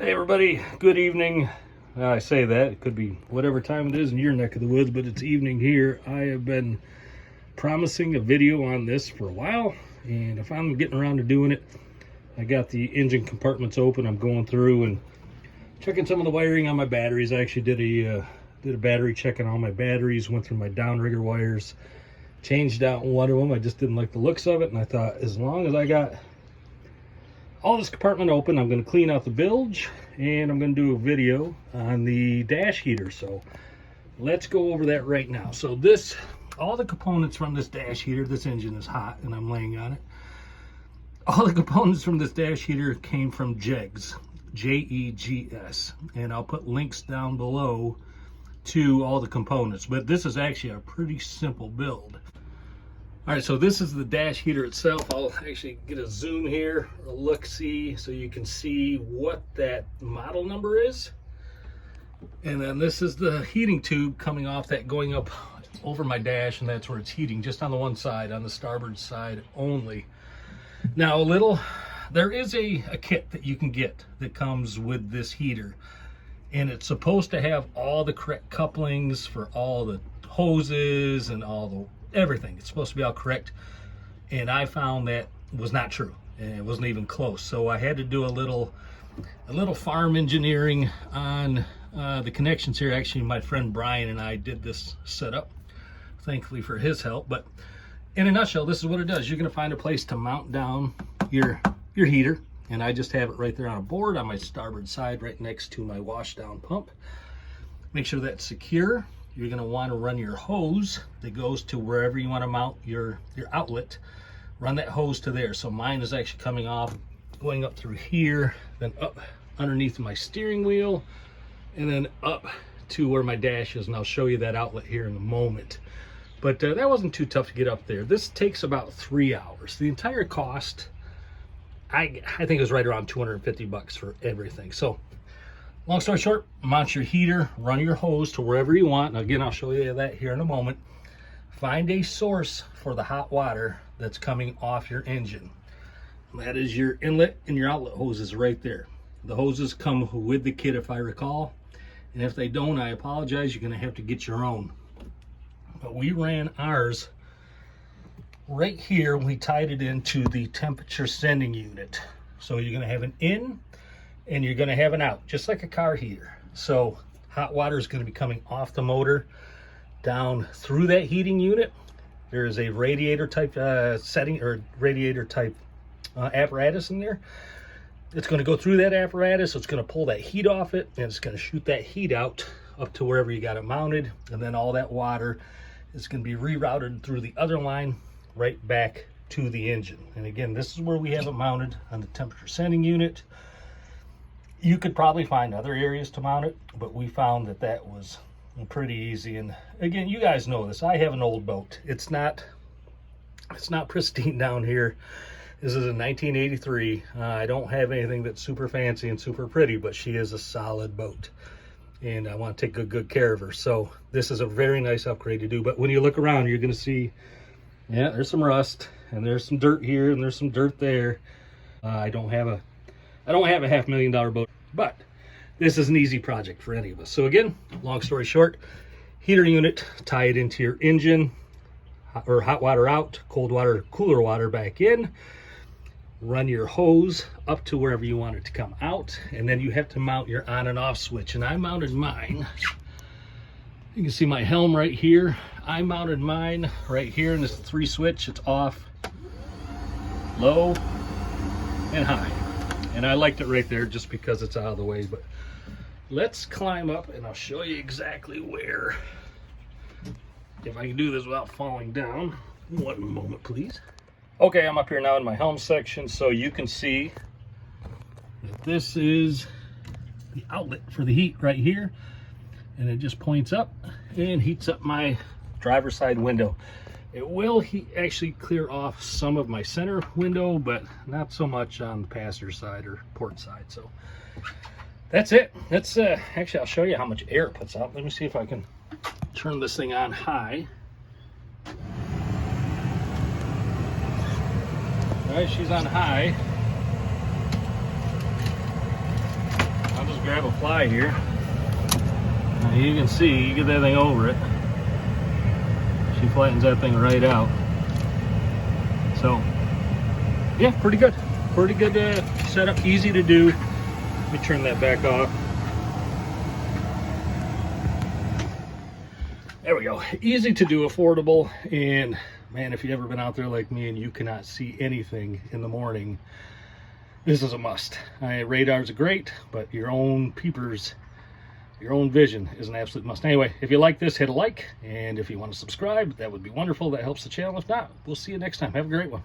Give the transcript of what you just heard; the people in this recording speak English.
Hey everybody, good evening. I say that, it could be whatever time it is in your neck of the woods, but it's evening here. I have been promising a video on this for a while, and I finally getting around to doing it. I got the engine compartments open. I'm going through and checking some of the wiring on my batteries. I actually did a battery check on all my batteries, went through my downrigger wires, changed out one of them. I just didn't like the looks of it, and I thought as long as I got all this compartment open, I'm going to clean out the bilge, and I'm going to do a video on the dash heater. So let's go over that right now. So all the components from this dash heater, this engine is hot and I'm laying on it. All the components from this dash heater came from Jegs, Jegs, and I'll put links down below to all the components, but this is actually a pretty simple build. All right, so this is the dash heater itself. I'll actually get a zoom here, a look-see, so you can see what that model number is. And then this is the heating tube coming off that, going up over my dash, and that's where it's heating, just on the one side, on the starboard side only. Now, there is a kit that you can get that comes with this heater, and it's supposed to have all the correct couplings for all the hoses and everything. It's supposed to be all correct, and I found that was not true, and it wasn't even close. So I had to do a little farm engineering on the connections here. Actually, my friend Brian and I did this setup, thankfully for his help. But in a nutshell, this is what it does. You're going to find a place to mount down your heater, and I just have it right there on a board on my starboard side, right next to my wash down pump. Make sure that's secure. You're going to want to run your hose that goes to wherever you want to mount your outlet. Run that hose to there. So mine is actually coming off, going up through here, then up underneath my steering wheel, and then up to where my dash is. And I'll show you that outlet here in a moment. But that wasn't too tough to get up there. This takes about 3 hours. The entire cost, I think it was right around 250 bucks for everything. So long story short, mount your heater, run your hose to wherever you want. And again, I'll show you that here in a moment. Find a source for the hot water that's coming off your engine. That is your inlet and your outlet hoses right there. The hoses come with the kit, if I recall. And if they don't, I apologize. You're going to have to get your own. But we ran ours right here. We tied it into the temperature sending unit. So you're going to have an in and you're going to have an out, just like a car heater. So hot water is going to be coming off the motor down through that heating unit. There is a radiator type setting, or radiator type apparatus in there. It's going to go through that apparatus. It's going to pull that heat off it, and it's going to shoot that heat out up to wherever you got it mounted. And then all that water is going to be rerouted through the other line right back to the engine. And again, this is where we have it mounted on the temperature sending unit. You could probably find other areas to mount it, but we found that was pretty easy. And again, you guys know this. I have an old boat. It's not pristine down here. This is a 1983. I don't have anything that's super fancy and super pretty, but she is a solid boat, and I want to take good care of her. So this is a very nice upgrade to do. But when you look around, you're going to see, yeah, there's some rust, and there's some dirt here, and there's some dirt there. I don't have a $500,000 boat, but this is an easy project for any of us. So again, long story short, heater unit, tie it into your engine, or hot water out, cold water, cooler water back in. Run your hose up to wherever you want it to come out, and then you have to mount your on and off switch. And I mounted mine, you can see my helm right here. I mounted mine right here in this 3 switch. It's off, low, and high. And I liked it right there just because it's out of the way. But let's climb up and I'll show you exactly where, if I can do this without falling down. One moment, please. Okay, I'm up here now in my helm section, so you can see that this is the outlet for the heat right here, and it just points up and heats up my driver's side window. It will actually clear off some of my center window, but not so much on the passenger side or port side. So that's it. That's actually, I'll show you how much air it puts out. Let me see if I can turn this thing on high. All right, she's on high. grab a fly here. Now you can see, you get that thing over it. She flattens that thing right out. So, yeah, pretty good. Pretty good setup, easy to do. Let me turn that back off. There we go. Easy to do, affordable, and man, if you've ever been out there like me and you cannot see anything in the morning, this is a must. Radars are great, but your own peepers, your own vision is an absolute must. Anyway, if you like this, hit a like, and if you want to subscribe, that would be wonderful. That helps the channel. If not, we'll see you next time. Have a great one.